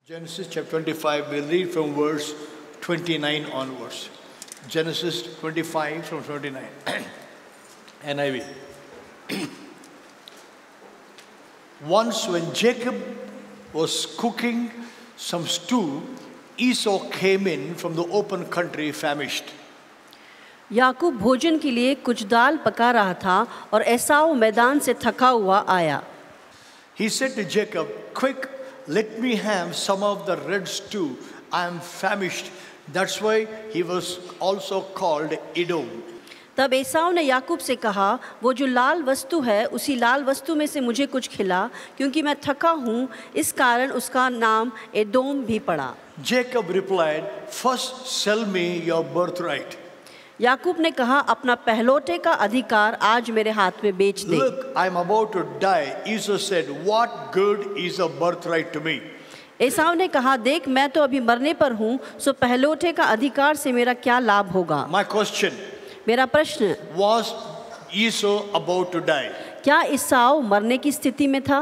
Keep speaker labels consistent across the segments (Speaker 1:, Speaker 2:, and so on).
Speaker 1: Genesis chapter 25, we'll read from verse 29 onwards. Genesis 25 from 29. NIV. Once when Jacob was cooking some stew, Esau came in from the open country famished.
Speaker 2: याकूब भोजन के लिए कुछ दाल पका रहा था और एसाव मैदान से थका हुआ आया.
Speaker 1: He said to Jacob, "Quick, let me have some of the red stew. I am famished." That's why he was also called Edom.
Speaker 2: तब एसाव ने याकूब से कहा, वो जो लाल वस्तु है उसी लाल वस्तु में से मुझे कुछ खिला, क्योंकि मैं थका हूँ. इस कारण उसका नाम एदोम भी पड़ा.
Speaker 1: Jacob replied, "First sell me your birthright."
Speaker 2: याकूब ने कहा, अपना पहलौठे का अधिकार आज मेरे हाथ में बेच दे.
Speaker 1: Look, I'm about to die. Esau said, "What good is a birthright to me?"
Speaker 2: एसाव ने कहा, देख मैं तो अभी मरने पर हूँ, सो पहलौठे का अधिकार से मेरा क्या लाभ होगा.
Speaker 1: My question,
Speaker 2: मेरा प्रश्न,
Speaker 1: was Esau about to die?
Speaker 2: क्या एसाव मरने की स्थिति में था?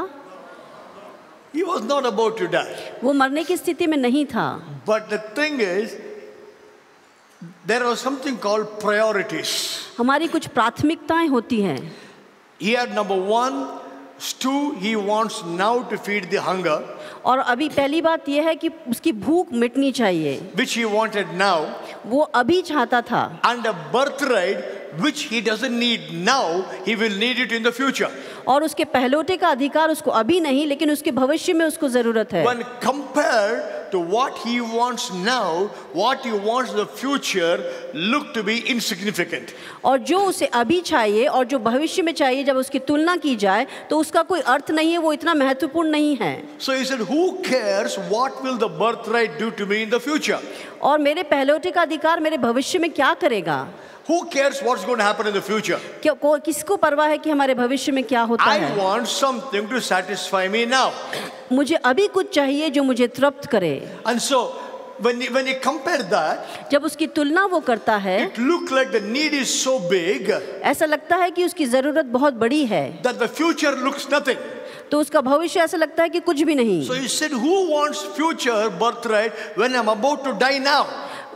Speaker 1: He was not about to die.
Speaker 2: वो मरने की स्थिति में नहीं था.
Speaker 1: But the thing is, there was something called priorities.
Speaker 2: हमारी कुछ प्राथमिकताएं होती हैं.
Speaker 1: He had number one, stew he wants now to feed the hunger,
Speaker 2: और अभी पहली बात यह है कि उसकी भूख मिटनी चाहिए,
Speaker 1: which he wanted now,
Speaker 2: वो अभी चाहता था.
Speaker 1: and a birthright which he doesn't need now, he will need it in the future.
Speaker 2: और उसके पहलौठे का अधिकार उसको अभी नहीं, लेकिन उसके भविष्य में उसको जरूरत है.
Speaker 1: When compared to what he wants now, what he wants in the future look to be insignificant.
Speaker 2: और जो उसे अभी चाहिए और जो भविष्य में चाहिए, जब उसकी तुलना की जाए तो उसका कोई अर्थ नहीं है, वो इतना महत्वपूर्ण नहीं है.
Speaker 1: So he said, "Who cares what will the birthright do to me in the future?"
Speaker 2: और मेरे पहलौठे का अधिकार मेरे भविष्य में क्या करेगा?
Speaker 1: Who cares what's going to happen in the future?
Speaker 2: किसको परवाह है कि हमारे भविष्य में क्या होता
Speaker 1: I
Speaker 2: है?
Speaker 1: want something to satisfy me now.
Speaker 2: मुझे अभी कुछ चाहिए जो मुझे तृप्त करे.
Speaker 1: And so when you compare that,
Speaker 2: जब उसकी तुलना वो करता है,
Speaker 1: it looked like the need is so big
Speaker 2: ऐसा लगता है कि उसकी जरूरत बहुत बड़ी है,
Speaker 1: that the future looks nothing.
Speaker 2: तो उसका भविष्य ऐसा लगता है कि कुछ भी नहीं.
Speaker 1: So he said, "Who wants future birthright when I'm about to die now?"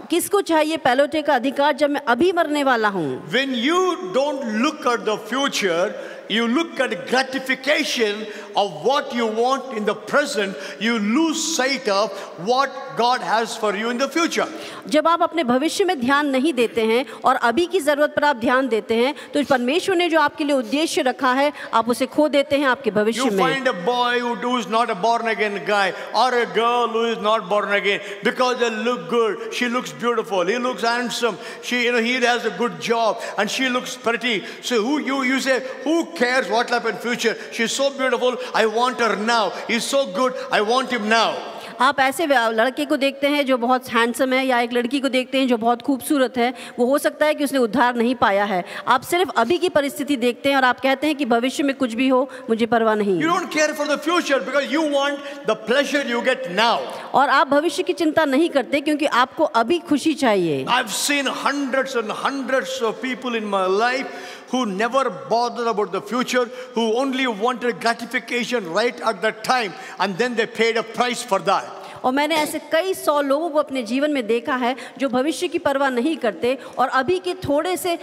Speaker 2: किसको चाहिए पहलौठे का अधिकार जब मैं अभी मरने वाला हूँ?
Speaker 1: When you don't look at the future, you look at gratification of what you want in the present, you lose sight of what God has for you in the future.
Speaker 2: जब आप अपने भविष्य में ध्यान नहीं देते हैं और अभी की जरूरत पर आप ध्यान देते हैं, तो परमेश्वर ने जो आपके लिए उद्देश्य रखा है, आप उसे खो देते हैं आपके भविष्य
Speaker 1: You
Speaker 2: में.
Speaker 1: find a boy who is not a born again guy, or a girl who is not born again, because they look good, she looks beautiful, he looks handsome, he has a good job, and she looks pretty. So you say, who cares what will happen in future? She's so beautiful, I want her now. He's so good, I want him now.
Speaker 2: आप ऐसे लड़के को देखते हैं जो बहुत handsome है, या एक लड़की को देखते हैं जो बहुत खूबसूरत है. वो हो सकता है कि उसने उद्धार नहीं पाया है. आप सिर्फ अभी की परिस्थिति देखते हैं और आप कहते हैं कि भविष्य में कुछ भी हो, मुझे परवाह नहीं.
Speaker 1: You don't care for the future because you want the pleasure you get now.
Speaker 2: और आप भविष्य की चिंता नहीं करते क्योंकि आपको अभी खुशी चाहिए.
Speaker 1: I've seen hundreds and hundreds of people in my life who never bothered about the future, who only wanted gratification right at that time, and then they paid a price for that.
Speaker 2: और मैंने ऐसे कई 100 लोगों को अपने जीवन में देखा है जो भविष्य की परवाह नहीं करते और अभी के थोड़े से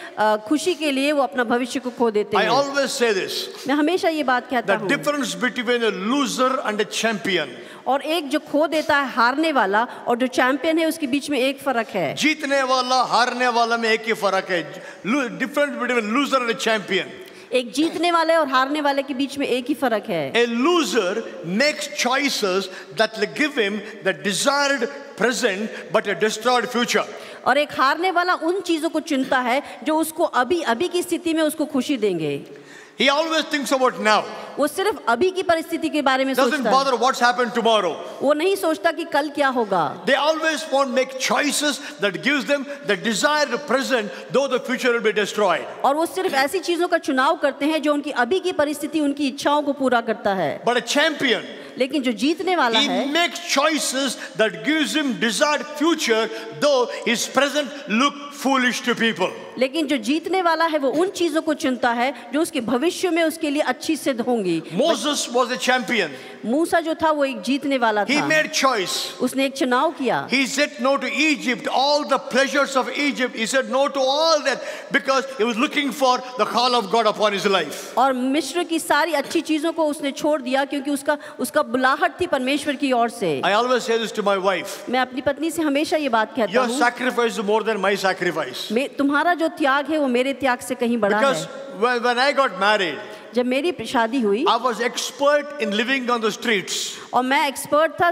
Speaker 2: खुशी के लिए वो अपना भविष्य को खो देते हैं.
Speaker 1: I always say this.
Speaker 2: मैं हमेशा ये बात कहता हूँ.
Speaker 1: The difference between a loser and a champion.
Speaker 2: और एक जो खो देता है हारने वाला और जो चैंपियन है उसके बीच में एक फर्क है.
Speaker 1: जीतने वाला हारने वाला में एक ही फर्क है. Difference between a loser and a champion.
Speaker 2: एक जीतने वाले और हारने वाले के बीच में एक ही फर्क है.
Speaker 1: A loser makes choices that will give him the desired present but a destroyed future.
Speaker 2: और एक हारने वाला उन चीजों को चुनता है जो उसको अभी की स्थिति में उसको खुशी देंगे.
Speaker 1: He always thinks about now.
Speaker 2: वो सिर्फ अभी की परिस्थिति के बारे में
Speaker 1: Doesn't
Speaker 2: सोचता है.
Speaker 1: bother what's happened tomorrow.
Speaker 2: वो नहीं सोचता कि कल क्या होगा.
Speaker 1: They always want to make choices that gives them the desired present, though the future will be destroyed.
Speaker 2: और वो सिर्फ ऐसी चीजों का चुनाव करते हैं जो उनकी अभी की परिस्थिति उनकी इच्छाओं को पूरा करता है.
Speaker 1: But a champion,
Speaker 2: लेकिन जो जीतने वाला
Speaker 1: he
Speaker 2: है,
Speaker 1: makes choices that gives him desired future, though his present look foolish to people.
Speaker 2: लेकिन जो जीतने वाला है वो उन चीजों को चुनता है जो उसके भविष्य में उसके लिए अच्छी सिद्ध होंगी।
Speaker 1: Moses was a champion.
Speaker 2: मूसा जो था वो एक जीतने वाला
Speaker 1: He
Speaker 2: था।
Speaker 1: made choice.
Speaker 2: उसने एक चुनाव किया।
Speaker 1: He said no to Egypt, all the pleasures of Egypt. He said no to all that because he was looking for the call of God upon his life.
Speaker 2: और मिस्र की सारी अच्छी चीजों को उसने छोड़ दिया क्योंकि उसका बुलाहट थी परमेश्वर की ओर से।
Speaker 1: I always say this to my wife.
Speaker 2: मैं अपनी पत्नी से हमेशा ये बात कहता
Speaker 1: Your
Speaker 2: हूँ,
Speaker 1: sacrifice is more than my sacrifice.
Speaker 2: तुम्हारा जो त्याग है वो मेरे त्याग से कहीं बड़ा
Speaker 1: Because
Speaker 2: है।
Speaker 1: when I got married,
Speaker 2: जब मेरी शादी हुई
Speaker 1: I was expert in living on the streets.
Speaker 2: और मैं एक्सपर्ट था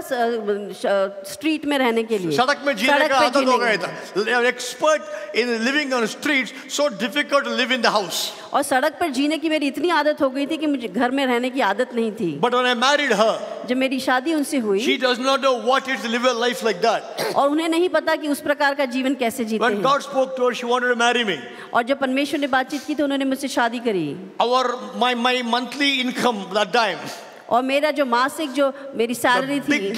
Speaker 2: स्ट्रीट में रहने के लिए,
Speaker 1: सड़क में जीने का आदत हो गया
Speaker 2: के लिए।
Speaker 1: था। Expert in living on streets, so difficult to live in the house.
Speaker 2: और सड़क पर जीने की मेरी इतनी आदत हो गई थी कि मुझे घर में रहने की आदत नहीं थी।
Speaker 1: But when I married her,
Speaker 2: जब मेरी शादी उनसे हुई,
Speaker 1: she does not know what it is to live a life like that.
Speaker 2: और उन्हें नहीं पता कि उस प्रकार का जीवन कैसे जीते
Speaker 1: When
Speaker 2: हैं।
Speaker 1: God spoke to her, she wanted to marry me.
Speaker 2: और जब परमेश्वर ने बातचीत की तो उन्होंने मुझसे शादी करी।
Speaker 1: My monthly income that time,
Speaker 2: और मेरा जो मासिक जो मेरी सैलरी
Speaker 1: the
Speaker 2: थी,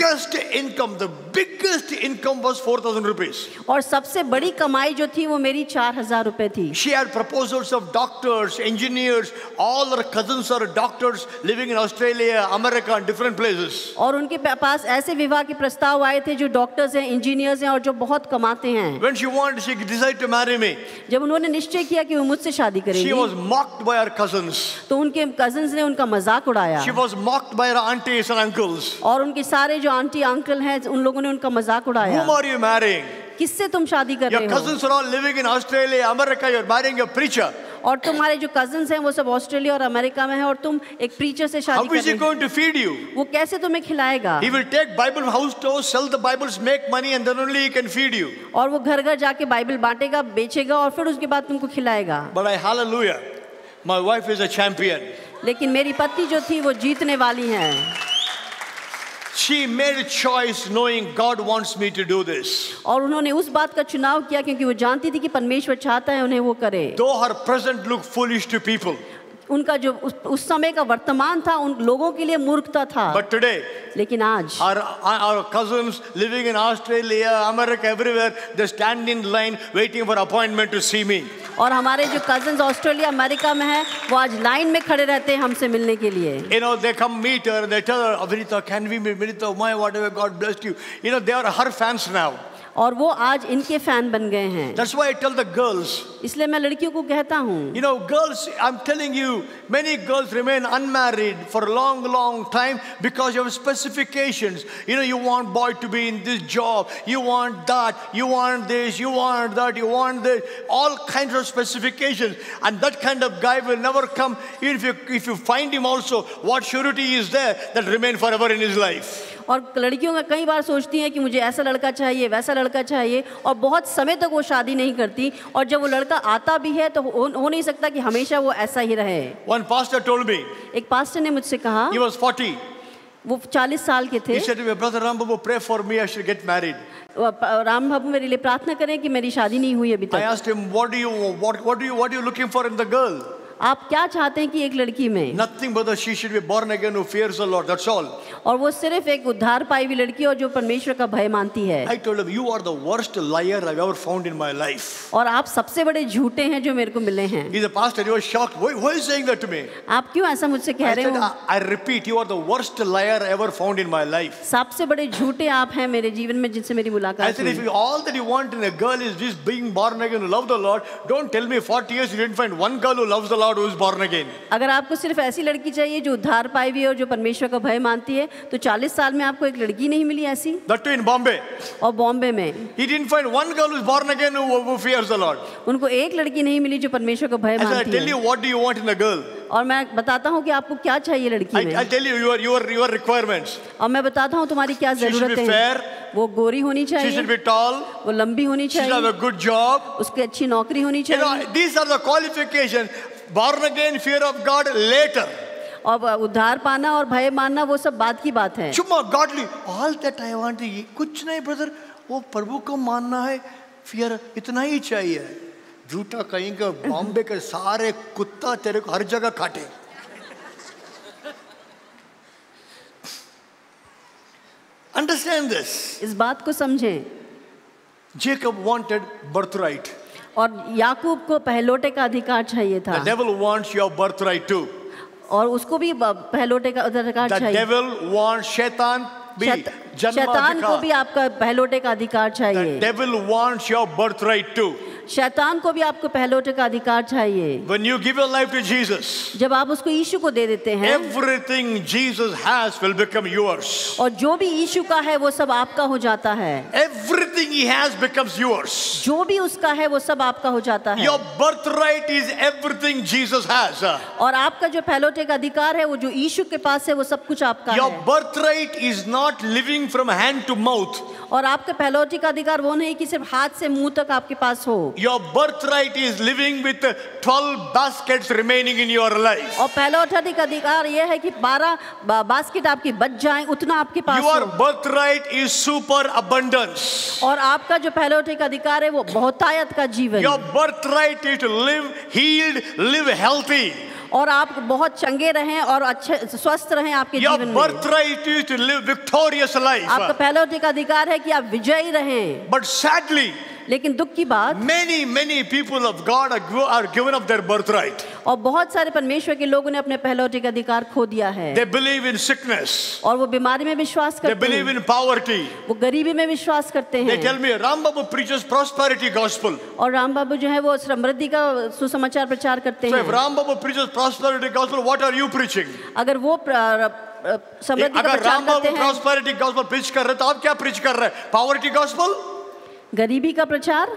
Speaker 1: biggest income was 4,000 rupees.
Speaker 2: और सबसे बड़ी कमाई जो थी वो मेरी 4,000 रुपए थी।
Speaker 1: She had proposals of doctors, engineers, all her cousins are doctors living in Australia, America, and different places.
Speaker 2: और उनके पास ऐसे विवाह के प्रस्ताव आए थे जो डॉक्टर्स हैं, इंजीनियर्स हैं और जो बहुत कमाते हैं।
Speaker 1: When she decided to marry me,
Speaker 2: जब उन्होंने निश्चय किया कि वो मुझसे शादी
Speaker 1: she
Speaker 2: करेंगी,
Speaker 1: was mocked by her cousins.
Speaker 2: तो उनके कजिन्स ने उनका मजाक उड़ाया।
Speaker 1: She was mocked by her aunties and uncles.
Speaker 2: और उनके सारे जो आंटी अंकल हैं उन लोगों ने उनका मजाक उड़ाया।
Speaker 1: Whom are you marrying?
Speaker 2: किससे तुम शादी कर
Speaker 1: Your
Speaker 2: रहे हो?
Speaker 1: cousins are all living in Australia, America. You're marrying a preacher.
Speaker 2: और तुम्हारे जो कजिन्स हैं वो सब ऑस्ट्रेलिया और अमेरिका में हैं और तुम एक प्रीचर से शादी
Speaker 1: How
Speaker 2: कर
Speaker 1: is he
Speaker 2: रहे हो।
Speaker 1: going to feed you?
Speaker 2: वो कैसे तुम्हें खिलाएगा?
Speaker 1: He will take Bible house to sell the Bibles, make money, and then only he can feed you.
Speaker 2: और वो घर घर जाके बाइबल बांटेगा, बेचेगा और फिर उसके बाद तुमको खिलाएगा।
Speaker 1: But hallelujah, my wife is a champion.
Speaker 2: लेकिन मेरी पत्नी जो थी वो जीतने वाली हैं।
Speaker 1: She made a choice knowing God wants me to do this.
Speaker 2: और उन्होंने उस बात का चुनाव किया क्योंकि वो जानती थी कि परमेश्वर चाहता है उन्हें वो करे।
Speaker 1: Though her present look foolish to people,
Speaker 2: उनका जो उस समय का वर्तमान था उन लोगों के लिए मूर्खता था।
Speaker 1: but today,
Speaker 2: लेकिन आज
Speaker 1: our cousins living in Australia, America, everywhere, they stand in line waiting for appointment to see me.
Speaker 2: और हमारे जो कजिन्स ऑस्ट्रेलिया अमेरिका में हैं वो आज लाइन में खड़े रहते हैं हमसे मिलने के लिए।
Speaker 1: You know, they come meet her and they tell her, Avinita, can we meet? Avinita, my whatever, God blessed you. You know, they are her fans now.
Speaker 2: और वो आज इनके फैन बन गए हैं।
Speaker 1: That's why I tell the girls.
Speaker 2: इसलिए मैं लड़कियों को कहता हूँ,
Speaker 1: You know, girls, I'm telling you, many girls remain unmarried for a long, long time because of specifications. You know, you want boy to be in this job, you want that, you want this, you want that, you want this, all kinds of specifications. And that kind of guy will never come. Even if you find him also, what surety is there that remain forever in his life?
Speaker 2: और लड़कियों का कई बार सोचती हैं कि मुझे ऐसा लड़का चाहिए, वैसा लड़का चाहिए, और बहुत समय तक वो शादी नहीं करती, और जब वो लड़का आता भी है तो हो नहीं सकता कि हमेशा वो ऐसा ही रहे।
Speaker 1: One pastor told me,
Speaker 2: एक पास्टर ने मुझसे कहा,
Speaker 1: he was 40.
Speaker 2: वो 40 साल के थे।
Speaker 1: He said to me, Brother Rambabu, pray for me, I should get married.
Speaker 2: Ram बाबू मेरे लिए प्रार्थना करें कि मेरी शादी नहीं हुई अभी
Speaker 1: I
Speaker 2: तक।
Speaker 1: asked him, what are you looking for in the girl?
Speaker 2: आप क्या चाहते हैं कि एक लड़की में?
Speaker 1: Nothing but that she should be born again who fears the Lord. That's all.
Speaker 2: और वो सिर्फ एक उद्धार पाई हुई लड़की और जो परमेश्वर का भय मानती है।
Speaker 1: I told him, you are the worst liar I've ever found in my life.
Speaker 2: और आप सबसे बड़े झूठे हैं जो मेरे को मिले हैं।
Speaker 1: He's a pastor. He was shocked. Why are you saying that to me?
Speaker 2: आप क्यों ऐसा मुझसे कह
Speaker 1: I
Speaker 2: रहे
Speaker 1: said,
Speaker 2: हो?
Speaker 1: I repeat, you are the worst liar I ever found in my life.
Speaker 2: सबसे बड़े झूठे आप हैं मेरे जीवन में जिनसे मेरी
Speaker 1: I
Speaker 2: मुलाकात
Speaker 1: said, if
Speaker 2: हुई।
Speaker 1: all that you want in a girl is just being born again who love the Lord, don't tell me 40 years you didn't find one girl who loves the Lord who is born again.
Speaker 2: अगर आपको सिर्फ ऐसी लड़की चाहिए जो उद्धार पाई हुई है और जो परमेश्वर का भय मानती है, तो 40 साल में आपको एक लड़की नहीं मिली ऐसी।
Speaker 1: That too in Bombay.
Speaker 2: और बॉम्बे में
Speaker 1: He didn't find one girl who is born again who fears the Lord.
Speaker 2: उनको एक लड़की नहीं मिली जो परमेश्वर का भय
Speaker 1: I said, I
Speaker 2: मानती
Speaker 1: tell you,
Speaker 2: है।
Speaker 1: what do you want in a girl?
Speaker 2: और मैं बताता हूँ कि आपको क्या चाहिए लड़की
Speaker 1: I
Speaker 2: में,
Speaker 1: tell you your requirements.
Speaker 2: और मैं बताता हूँ तुम्हारी क्या
Speaker 1: She should
Speaker 2: जरूरत
Speaker 1: be
Speaker 2: है।
Speaker 1: fair.
Speaker 2: वो गोरी होनी
Speaker 1: She should
Speaker 2: चाहिए,
Speaker 1: be tall.
Speaker 2: वो लंबी होनी
Speaker 1: She should have
Speaker 2: चाहिए,
Speaker 1: a good job.
Speaker 2: उसकी अच्छी नौकरी होनी
Speaker 1: You know,
Speaker 2: चाहिए,
Speaker 1: these are the qualifications. Born again, fear of God later.
Speaker 2: और उद्धार पाना और भय मानना वो सब बात की बात है।
Speaker 1: Chumma, godly. All that I want to कुछ नहीं brother. वो प्रभु को मानना है, fear इतना ही चाहिए। झूठा कहीं का बॉम्बे के सारे कुत्ता तेरे को हर जगह काटे। Understand this.
Speaker 2: इस बात को समझें।
Speaker 1: Jacob wanted birthright.
Speaker 2: और याकूब को पहलौठे का अधिकार चाहिए था।
Speaker 1: The devil wants your birthright too.
Speaker 2: और उसको भी पहलौठे का अधिकार
Speaker 1: The
Speaker 2: चाहिए।
Speaker 1: devil wants शैतान भी
Speaker 2: शैतान को भी आपका पहलौठे का अधिकार
Speaker 1: The
Speaker 2: चाहिए।
Speaker 1: devil wants your birthright too.
Speaker 2: शैतान को भी आपको पहलौठे का अधिकार चाहिए।
Speaker 1: When you give your life to Jesus,
Speaker 2: जब आप उसको यीशु को दे देते हैं,
Speaker 1: everything Jesus has will become yours.
Speaker 2: और जो भी यीशु का है वो सब आपका हो जाता है।
Speaker 1: Everything he has becomes yours.
Speaker 2: जो भी उसका है वो सब आपका हो जाता है।
Speaker 1: Your birthright is everything Jesus has.
Speaker 2: और आपका जो पहलौठे का अधिकार है वो जो यीशु के पास है वो सब कुछ आपका
Speaker 1: Your
Speaker 2: है।
Speaker 1: birthright is not living from hand to mouth.
Speaker 2: और आपका पहलौठे का अधिकार वो नहीं कि सिर्फ हाथ से मुंह तक आपके पास हो।
Speaker 1: Your birthright is living with 12 baskets remaining in your life.
Speaker 2: और पहलौठे का अधिकार ये है कि 12 बास्केट आपकी बच जाएं, उतना आपके पास
Speaker 1: Your
Speaker 2: हो।
Speaker 1: birthright is super abundance.
Speaker 2: और आपका जो पहलौठे का अधिकार है वो बहुतायत का जीवन।
Speaker 1: Your birthright is to live healed, live healthy.
Speaker 2: और आप बहुत चंगे रहें और अच्छे स्वस्थ रहें आपके
Speaker 1: Your
Speaker 2: जीवन में।
Speaker 1: birthright is to live victorious life.
Speaker 2: आपका पहलौठे का अधिकार है कि आप विजयी रहें।
Speaker 1: But sadly,
Speaker 2: लेकिन दुख की बात,
Speaker 1: many people of God are given up their birthright.
Speaker 2: और बहुत सारे परमेश्वर के लोगों ने अपने पहलौठे का अधिकार खो दिया है।
Speaker 1: They believe in sickness.
Speaker 2: और वो बीमारी में विश्वास
Speaker 1: They
Speaker 2: करते
Speaker 1: believe
Speaker 2: हैं,
Speaker 1: in poverty.
Speaker 2: वो गरीबी में विश्वास करते
Speaker 1: They
Speaker 2: हैं।
Speaker 1: tell me Ram Babu preaches prosperity gospel.
Speaker 2: और राम बाबू जो है वो समृद्धि का सुसमाचार प्रचार करते
Speaker 1: So if
Speaker 2: हैं।
Speaker 1: Ram Babu preaches prosperity gospel, what are you preaching?
Speaker 2: अगर वो समृद्धि का
Speaker 1: अगर
Speaker 2: प्रचार
Speaker 1: राम बाबू
Speaker 2: करते हैं,
Speaker 1: prosperity gospel preach कर रहे हैं तो आप क्या preach कर रहे हैं? Poverty gospel?
Speaker 2: गरीबी का प्रचार,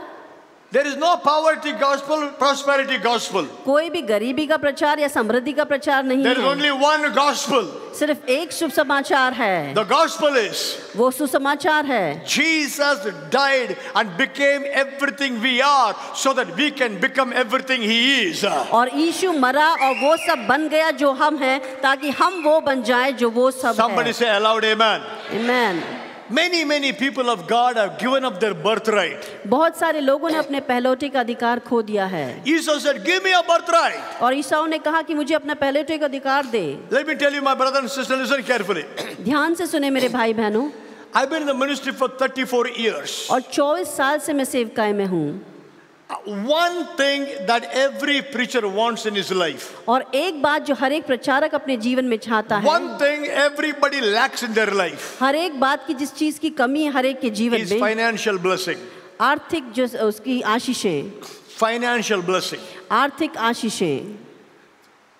Speaker 1: There is no poverty gospel, prosperity gospel.
Speaker 2: कोई भी गरीबी का प्रचार या समृद्धि का प्रचार नहीं
Speaker 1: There is
Speaker 2: है।
Speaker 1: only one gospel.
Speaker 2: सिर्फ एक शुभ समाचार है।
Speaker 1: The gospel is
Speaker 2: वो सुसमाचार है,
Speaker 1: Jesus died and became everything we are so that we can become everything he is.
Speaker 2: और यीशु मरा और वो सब बन गया जो हम हैं, ताकि हम वो बन जाएं जो वो सब
Speaker 1: Somebody
Speaker 2: है।
Speaker 1: say aloud amen.
Speaker 2: आमीन।
Speaker 1: Many people of God have given up their birthright.
Speaker 2: बहुत सारे लोगों ने अपने पहलौठे का अधिकार खो दिया है।
Speaker 1: Jesus said, give me a birthright.
Speaker 2: और ईसाऊ ने कहा कि मुझे अपना पहलौठे का अधिकार दे।
Speaker 1: Let me tell you, my brother and sister, listen carefully.
Speaker 2: ध्यान से सुने मेरे भाई बहनों,
Speaker 1: I've been in the ministry for 34 years.
Speaker 2: और 24 साल से मैं सेवकाई में हूँ।
Speaker 1: One thing that every preacher wants in his life.
Speaker 2: और एक बात जो हर एक प्रचारक अपने जीवन में चाहता है,
Speaker 1: One thing everybody lacks in their life
Speaker 2: हर एक बात की जिस चीज की कमी है हर एक के जीवन
Speaker 1: is
Speaker 2: में,
Speaker 1: financial blessing.
Speaker 2: आर्थिक जो उसकी आशीषें,
Speaker 1: Financial blessing.
Speaker 2: आर्थिक आशीषें।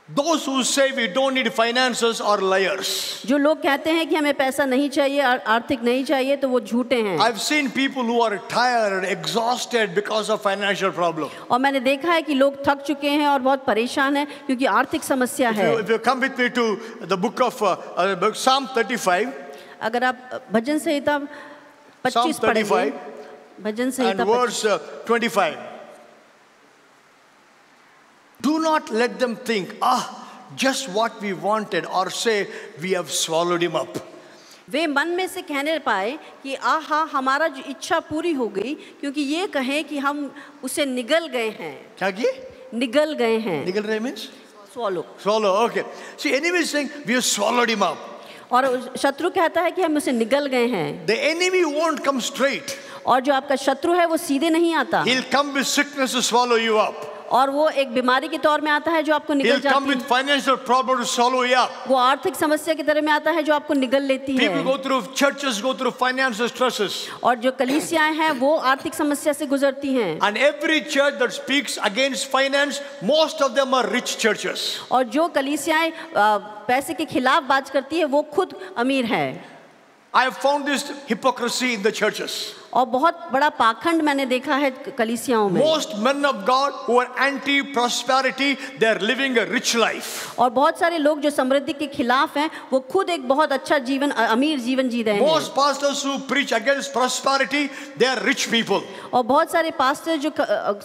Speaker 1: Those who say we don't need finances are liars.
Speaker 2: जो लोग कहते हैं कि हमें पैसा नहीं चाहिए, आर्थिक नहीं चाहिए, तो वो झूठे हैं।
Speaker 1: I've seen people who are tired, exhausted because of financial problem.
Speaker 2: और मैंने देखा है कि लोग थक चुके हैं और बहुत परेशान हैं क्योंकि आर्थिक समस्या है।
Speaker 1: If you come with me to the book of Psalm 35
Speaker 2: अगर आप भजन संहिता 25
Speaker 1: Psalm 35
Speaker 2: पढ़ेंगे, भजन
Speaker 1: and
Speaker 2: Samhita 25,
Speaker 1: verse 25. Do not let them think, just what we wanted, or say we have swallowed him up.
Speaker 2: वे मन में से कहने पाए कि आहा हमारा जो इच्छा पूरी हो गई, क्योंकि ये कहें कि हम उसे निगल गए हैं।
Speaker 1: क्या किए?
Speaker 2: निगल गए हैं।
Speaker 1: निगल रहे means?
Speaker 2: Swallow।
Speaker 1: Swallow, okay. See, enemy is saying we have swallowed him up.
Speaker 2: और शत्रु कहता है कि हम उसे निगल गए हैं।
Speaker 1: The enemy won't come straight.
Speaker 2: और जो आपका शत्रु है वो सीधे नहीं आता,
Speaker 1: He'll come with sickness to swallow you up.
Speaker 2: और वो एक बीमारी के तौर में आता है जो आपको निगल
Speaker 1: He'll come
Speaker 2: जाती
Speaker 1: with
Speaker 2: है।
Speaker 1: financial problem to swallow you up.
Speaker 2: वो आर्थिक समस्या की तरह में आता है जो आपको निगल लेती
Speaker 1: People
Speaker 2: है।
Speaker 1: go through, churches go through financial stresses.
Speaker 2: और जो कलीसियाएं हैं वो आर्थिक समस्या से गुजरती हैं।
Speaker 1: And every church that speaks against finance, most of them are rich churches.
Speaker 2: और जो कलीसियाएं पैसे के खिलाफ बात करती है वो खुद अमीर है।
Speaker 1: I have found this hypocrisy in the churches.
Speaker 2: और बहुत बड़ा पाखंड मैंने देखा है कलीसियाओं में।
Speaker 1: Most men of God who are anti-prosperity, they are living a rich life.
Speaker 2: और बहुत सारे लोग जो समृद्धि के खिलाफ हैं वो खुद एक बहुत अच्छा जीवन, अमीर जीवन जी रहे हैं।
Speaker 1: Most pastors who preach against prosperity, they are rich people.
Speaker 2: और बहुत सारे पास्टर जो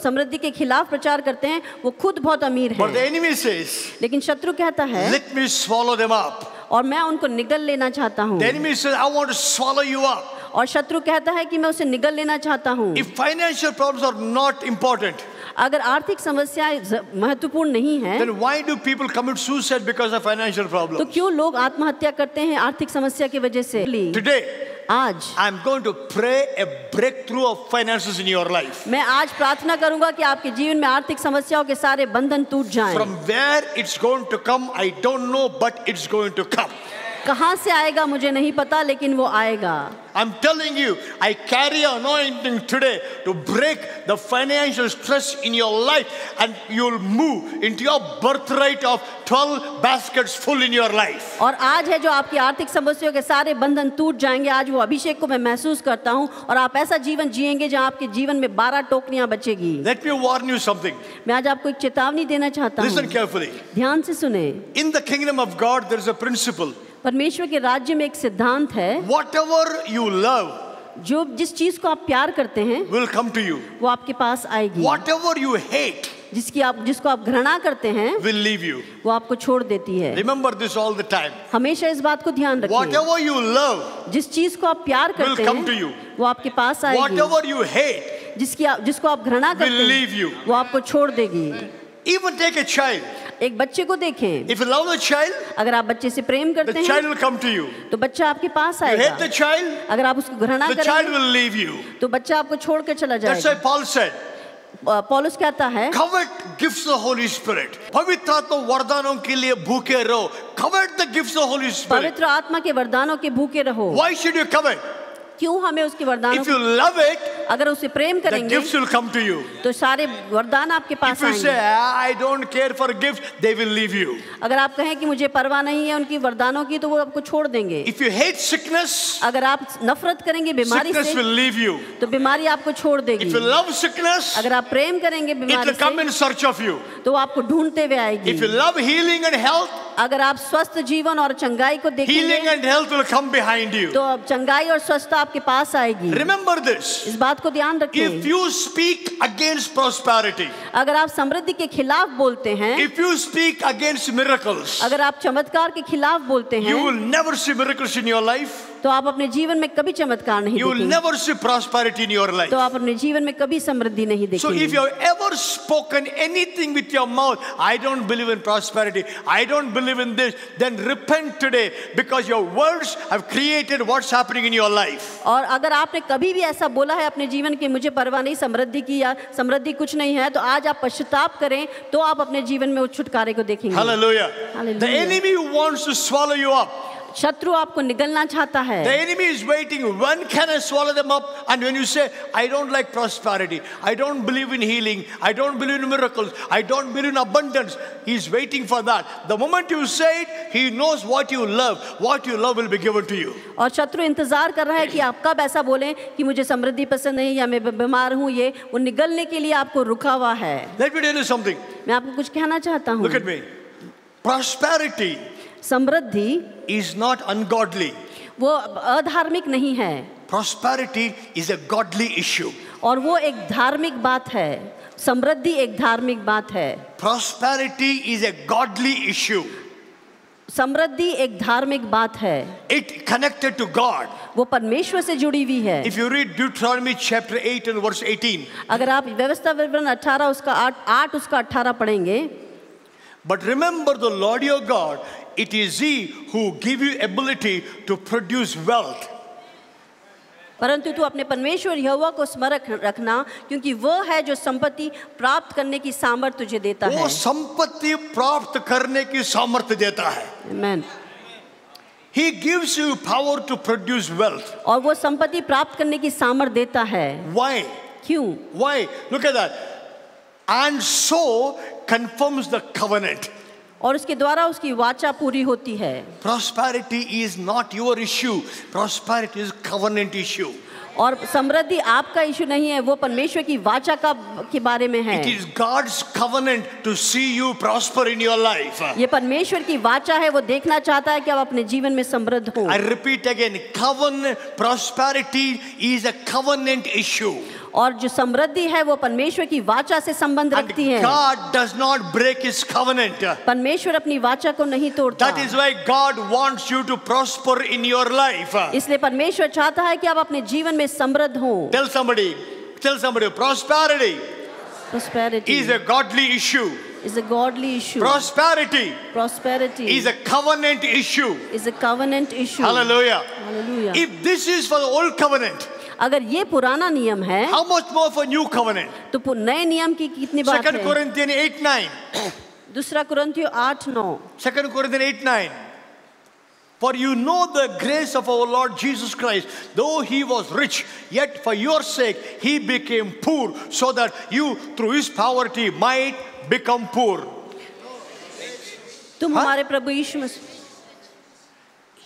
Speaker 2: समृद्धि के खिलाफ प्रचार करते हैं वो खुद बहुत अमीर
Speaker 1: But the
Speaker 2: हैं।
Speaker 1: enemy says,
Speaker 2: लेकिन शत्रु कहता है
Speaker 1: let me swallow them up.
Speaker 2: और मैं उनको निगल लेना चाहता हूँ।
Speaker 1: The enemy says, I want to swallow you up.
Speaker 2: और शत्रु कहता है कि मैं उसे निगल लेना चाहता हूँ।
Speaker 1: If financial problems are not important,
Speaker 2: अगर आर्थिक समस्याएं महत्वपूर्ण नहीं है,
Speaker 1: then why do people commit suicide because of financial
Speaker 2: तो
Speaker 1: problems?
Speaker 2: क्यों लोग आत्महत्या करते हैं आर्थिक समस्या की वजह से?
Speaker 1: Today,
Speaker 2: आज
Speaker 1: I'm going to pray a breakthrough of finances in your life.
Speaker 2: मैं आज प्रार्थना करूंगा कि आपके जीवन में आर्थिक समस्याओं के सारे बंधन टूट जाएं।
Speaker 1: From where it's going to come, I don't know, but it's going to come.
Speaker 2: कहां से आएगा मुझे नहीं पता, लेकिन वो आएगा।
Speaker 1: I'm telling you, I carry an anointing today to break the financial stress in your life, and you'll move into your birthright of 12 baskets full in your life.
Speaker 2: और आज है जो आपकी आर्थिक समस्याओं के सारे बंधन टूट जाएंगे। आज वो अभिषेक को मैं महसूस करता हूँ, और आप ऐसा जीवन जिएंगे जहाँ आपके जीवन में 12 टोकरियां बचेगी।
Speaker 1: Let me warn you something.
Speaker 2: मैं आज आपको एक चेतावनी देना चाहता
Speaker 1: Listen
Speaker 2: हूँ,
Speaker 1: carefully.
Speaker 2: ध्यान से सुने।
Speaker 1: In the kingdom of God, there is a principle.
Speaker 2: परमेश्वर के राज्य में एक सिद्धांत है,
Speaker 1: Whatever you love
Speaker 2: जो जिस चीज को आप प्यार करते हैं
Speaker 1: will come to you.
Speaker 2: वो आपके पास आएगी।
Speaker 1: Whatever you hate
Speaker 2: जिसको आप घृणा करते हैं
Speaker 1: will leave you.
Speaker 2: वो आपको छोड़ देती है।
Speaker 1: Remember this all the time.
Speaker 2: हमेशा इस बात को ध्यान रखिए,
Speaker 1: Whatever you love
Speaker 2: जिस चीज को आप प्यार
Speaker 1: will
Speaker 2: करते
Speaker 1: come to you.
Speaker 2: हैं वो आपके पास आएगी।
Speaker 1: Whatever you hate
Speaker 2: जिसको आप घृणा करते
Speaker 1: will leave you.
Speaker 2: हैं वो आपको छोड़ देगी।
Speaker 1: Even take a child.
Speaker 2: एक बच्चे को देखें,
Speaker 1: If you love the child,
Speaker 2: अगर आप बच्चे से प्रेम करते
Speaker 1: the child
Speaker 2: हैं
Speaker 1: will come to you.
Speaker 2: तो बच्चा आपके पास
Speaker 1: You
Speaker 2: आएगा।
Speaker 1: hate the child,
Speaker 2: अगर आप उसको घृणा
Speaker 1: the child
Speaker 2: करेंगे
Speaker 1: will leave you.
Speaker 2: तो बच्चा आपको छोड़ कर चला
Speaker 1: That's why
Speaker 2: जाएगा।
Speaker 1: Paul said,
Speaker 2: पौलुस कहता है,
Speaker 1: covet gifts of the Holy Spirit. पवित्र आत्मा वरदानों के लिए भूखे रहो. Covet the gifts of the Holy Spirit.
Speaker 2: पवित्र आत्मा के वरदानों के भूखे रहो।
Speaker 1: Why should you covet?
Speaker 2: क्यों हमें उसके वरदानों
Speaker 1: If you love it,
Speaker 2: अगर उसे प्रेम
Speaker 1: the
Speaker 2: करेंगे
Speaker 1: gifts will come to you.
Speaker 2: तो सारे वरदान आपके
Speaker 1: If
Speaker 2: पास
Speaker 1: you say,
Speaker 2: आएंगे।
Speaker 1: I don't care for gifts, they will leave you.
Speaker 2: अगर आप कहें कि मुझे परवाह नहीं है उनकी वरदानों की, तो वो आपको छोड़ देंगे।
Speaker 1: If you hate sickness,
Speaker 2: अगर आप नफरत करेंगे बीमारी
Speaker 1: sickness
Speaker 2: से
Speaker 1: will leave you.
Speaker 2: तो बीमारी आपको छोड़ देगी।
Speaker 1: If you love sickness,
Speaker 2: अगर आप प्रेम करेंगे
Speaker 1: it
Speaker 2: बीमारी
Speaker 1: will come
Speaker 2: से
Speaker 1: in search of you.
Speaker 2: तो वो आपको ढूंढते हुए
Speaker 1: If you
Speaker 2: आएगी।
Speaker 1: love healing and health,
Speaker 2: अगर आप स्वस्थ जीवन और चंगाई को
Speaker 1: healing
Speaker 2: देखेंगे
Speaker 1: and health will come behind you.
Speaker 2: तो अब चंगाई और स्वस्थता आपके पास आएगी।
Speaker 1: Remember this.
Speaker 2: इस बात को ध्यान
Speaker 1: If
Speaker 2: रखिए,
Speaker 1: you speak against prosperity,
Speaker 2: अगर आप समृद्धि के खिलाफ बोलते हैं,
Speaker 1: if you speak against miracles,
Speaker 2: अगर आप चमत्कार के खिलाफ बोलते
Speaker 1: you will
Speaker 2: हैं
Speaker 1: never see miracles in your life.
Speaker 2: तो आप अपने जीवन में कभी चमत्कार नहीं
Speaker 1: You will
Speaker 2: देखेंगे,
Speaker 1: never see prosperity in your life.
Speaker 2: तो आप अपने जीवन में कभी समृद्धि नहीं
Speaker 1: So if
Speaker 2: देखेंगे।
Speaker 1: you have ever spoken anything with your mouth, I don't believe in prosperity, I don't believe in this, then repent today, because your words have created what's happening in your life.
Speaker 2: और अगर आपने कभी भी ऐसा बोला है अपने जीवन की मुझे परवाह नहीं समृद्धि की या समृद्धि कुछ नहीं है, तो आज आप पश्चाताप करें तो आप अपने जीवन में उस छुटकारे को देखेंगे।
Speaker 1: Hallelujah.
Speaker 2: Hallelujah.
Speaker 1: The enemy wants to swallow you up.
Speaker 2: शत्रु आपको निगलना चाहता
Speaker 1: The
Speaker 2: है।
Speaker 1: enemy is waiting. When can I swallow them up? And when you say, I don't like prosperity, I don't believe in healing, I don't believe in miracles, I don't believe in abundance, he's waiting for that. The moment you say it, he knows what you love. What you love will be given to you.
Speaker 2: और शत्रु इंतजार कर रहा है कि आप कब ऐसा बोलें कि मुझे समृद्धि पसंद नहीं या मैं बीमार हूँ, ये वो निगलने के लिए आपको रुका हुआ है।
Speaker 1: Let me tell you something.
Speaker 2: मैं आपको कुछ कहना चाहता हूँ।
Speaker 1: Look at me. Prosperity
Speaker 2: Samriddhi
Speaker 1: is not ungodly.
Speaker 2: वो अधार्मिक नहीं है,
Speaker 1: Prosperity is a godly issue.
Speaker 2: और वो एक धार्मिक बात है। समृद्धि एक धार्मिक बात है।
Speaker 1: Prosperity is a godly issue.
Speaker 2: समृद्धि एक धार्मिक बात है।
Speaker 1: It connected to God.
Speaker 2: वो परमेश्वर से जुड़ी हुई है।
Speaker 1: If you read Deuteronomy chapter 8 and verse 18,
Speaker 2: अगर आप व्यवस्था विवरण 18 उसका 8 उसका 18 पढ़ेंगे,
Speaker 1: but remember the Lord your God, it is He who give you ability to produce wealth.
Speaker 2: परंतु तू अपने परमेश्वर यहोवा को स्मरण रखना, क्योंकि वो है जो संपत्ति प्राप्त करने की सामर्थ तुझे देता है।
Speaker 1: वो संपत्ति प्राप्त करने की सामर्थ्य देता है।
Speaker 2: आमीन।
Speaker 1: He gives you power to produce wealth.
Speaker 2: और वो संपत्ति प्राप्त करने की सामर्थ देता है।
Speaker 1: Why?
Speaker 2: क्यों?
Speaker 1: Why? Look at that. And so confirms the covenant.
Speaker 2: और उसके द्वारा उसकी वाचा पूरी होती है।
Speaker 1: Prosperity is not your issue. Prosperity is covenant issue.
Speaker 2: और समृद्धि आपका इशू नहीं है, वो परमेश्वर की वाचा के बारे में है।
Speaker 1: It is God's covenant to see you prosper in your life.
Speaker 2: ये परमेश्वर की वाचा है, वो देखना चाहता है कि आप अपने जीवन में समृद्ध हो।
Speaker 1: I repeat again, covenant prosperity is a covenant issue.
Speaker 2: और जो समृद्धि है वो परमेश्वर की वाचा से संबंध
Speaker 1: And
Speaker 2: रखती है।
Speaker 1: God does not break His covenant.
Speaker 2: परमेश्वर अपनी वाचा को नहीं तोड़ता।
Speaker 1: That is why God wants you to prosper in your life.
Speaker 2: इसलिए परमेश्वर चाहता है कि आप अपने जीवन में समृद्ध हो।
Speaker 1: Tell somebody, prosperity
Speaker 2: Prosperity
Speaker 1: is a godly issue.
Speaker 2: is a godly issue.
Speaker 1: Prosperity
Speaker 2: Prosperity
Speaker 1: is a covenant issue.
Speaker 2: is a covenant issue.
Speaker 1: Hallelujah.
Speaker 2: Hallelujah.
Speaker 1: If this is for the old covenant,
Speaker 2: अगर ये पुराना नियम है
Speaker 1: how much more for new covenant?
Speaker 2: तो नए नियम की कितनी बात
Speaker 1: 2
Speaker 2: है?
Speaker 1: Corinthians 8:9.
Speaker 2: दूसरा कुरिन्थियों 8:9.
Speaker 1: 2 Corinthians 8:9. For you know the grace of our Lord Jesus Christ, though he was rich, yet for your sake he became poor, so that you through his poverty might become poor.
Speaker 2: तुम हमारे प्रभु यीशु मसीह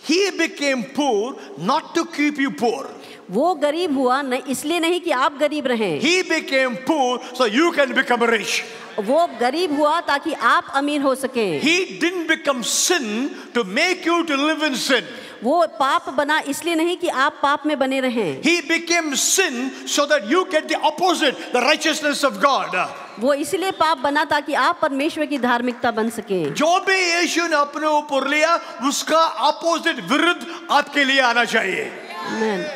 Speaker 1: He became poor not to keep you poor.
Speaker 2: वो गरीब हुआ नहीं इसलिए नहीं कि आप गरीब रहें.
Speaker 1: He became poor so you can become rich.
Speaker 2: वो गरीब हुआ ताकि आप अमीर हो सकें.
Speaker 1: He didn't become sin to make you to live in sin.
Speaker 2: वो पाप बना इसलिए नहीं कि आप पाप में बने रहें.
Speaker 1: He became sin so that you get the opposite, the righteousness of God.
Speaker 2: वो इसलिए पाप बना ताकि आप परमेश्वर की धार्मिकता बन सकें.
Speaker 1: जो भी यीशु ने अपने ऊपर लिया उसका अपोजिट विरुद्ध आपके लिए आना चाहिए.
Speaker 2: Amen.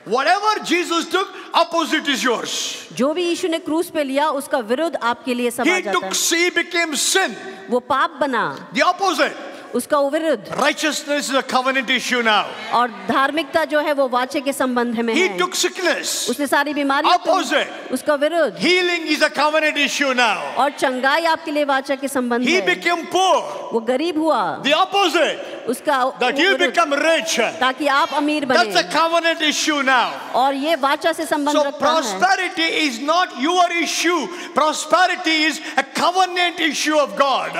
Speaker 1: Whatever Jesus took, opposite is yours.
Speaker 2: जो भी यीशु ने क्रूस पे लिया उसका विरुद्ध आपके लिए समा
Speaker 1: He
Speaker 2: जाता
Speaker 1: took,
Speaker 2: है.
Speaker 1: he became sin.
Speaker 2: वो पाप बना
Speaker 1: The opposite.
Speaker 2: उसका विरुद्ध.
Speaker 1: Righteousness is a covenant issue now.
Speaker 2: और धार्मिकता जो है वो वाचे के संबंध में
Speaker 1: He
Speaker 2: है.
Speaker 1: took sickness.
Speaker 2: उसने सारी बीमारी
Speaker 1: Opposite.
Speaker 2: उसका विरुद्ध.
Speaker 1: Healing is a covenant issue now.
Speaker 2: और चंगाई आपके लिए वाचा के संबंध
Speaker 1: He
Speaker 2: है.
Speaker 1: became poor.
Speaker 2: वो गरीब हुआ
Speaker 1: The opposite.
Speaker 2: उसका
Speaker 1: That you
Speaker 2: विरुद्ध,
Speaker 1: become rich.
Speaker 2: ताकि आप अमीर
Speaker 1: That's a
Speaker 2: बने.
Speaker 1: covenant issue now.
Speaker 2: और ये वाचा से संबंध
Speaker 1: So
Speaker 2: रखता है.
Speaker 1: prosperity is not your issue. Prosperity is a covenant issue of God.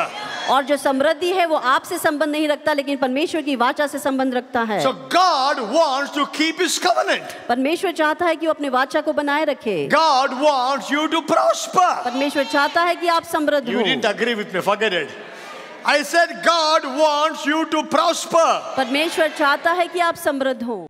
Speaker 2: और जो समृद्धि है वो आपसे संबंध नहीं रखता लेकिन परमेश्वर की वाचा से संबंध रखता है.
Speaker 1: So God wants to keep his covenant.
Speaker 2: परमेश्वर चाहता है कि वो अपने वाचा को बनाए रखे.
Speaker 1: God wants you to prosper.
Speaker 2: परमेश्वर चाहता है कि आप समृद्ध
Speaker 1: You
Speaker 2: हो.
Speaker 1: didn't agree with me, forget it. I said God wants you to prosper.
Speaker 2: परमेश्वर चाहता है कि आप समृद्ध हो.